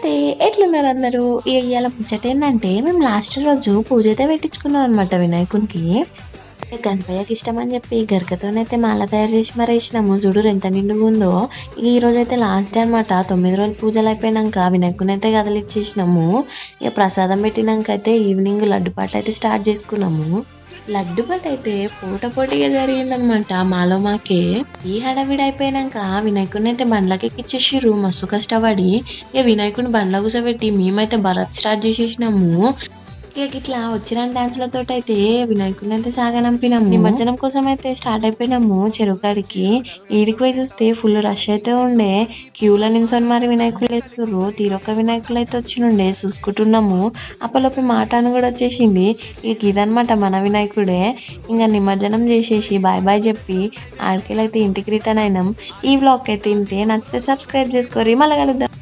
నమస్తే. ఎట్లున్నారు అందరూ? ఇయాల ముచ్చటేందంటే మేము లాస్ట్ రోజు పూజ అయితే పెట్టించుకున్నాం అనమాట వినాయకునికి. గణపయ్యకి ఇష్టమని చెప్పి గరికతోనైతే మాల తయారు చేసి మరి ఏసినాము. చూడురు ఎంత నిండుగుందో. ఈ రోజైతే లాస్ట్ డే అనమాట. 9 రోజులు పూజలు అయిపోయినాక వినాయకుడినైతే కదిలిచ్చేసినాము. ఇక ప్రసాదం పెట్టినాకైతే ఈవినింగ్ లడ్డు పాట అయితే స్టార్ట్ చేసుకున్నాము. లడ్డు పాట అయితే పోటాపోటీగా జరిగిందనమాట మాలో మాకే. ఈ హడావిడి అయిపోయినాక వినాయకుడిని అయితే బండ్లకి ఎక్కిచ్చేసిర్రు మస్తు కష్టపడి. ఇక వినాయకుడిని బండ్ల కూర్చోబెట్టి మేమైతే భరత్ స్టార్ట్ చేసేసినాము. ఇక ఇట్లా వచ్చిన డాన్స్‌లతోటి అయితే వినాయకుడిని అయితే సాగనంపినాము. నిమజ్జనం కోసం అయితే స్టార్ట్ అయిపోయినాము చెరువు కాడికి. ఈడికి పోయి చూస్తే ఫుల్ రష్ అయితే ఉండే. క్యూలో నించొని మరి వినాయకులు ఎత్తుర్రు. తీరొక్క వినాయకులు అయితే వచ్చినుండే చూసుకుంటున్నాము. అప్పలోపే మా టర్న్ కూడా వచ్చేసింది. ఇక ఇదనమాట మన వినాయకుడే. ఇంకా నిమజ్జనం చేసేసి బాయ్ బాయ్ చెప్పి ఆడికెళ్ళైతే ఇంటికి రిటర్న్ అయినాం. ఈ వ్లాగ్ అయితే ఇంతే. నచ్చితే సబ్స్క్రైబ్ చేసుకోర్రి. మళ్ళీ కలుద్దాం.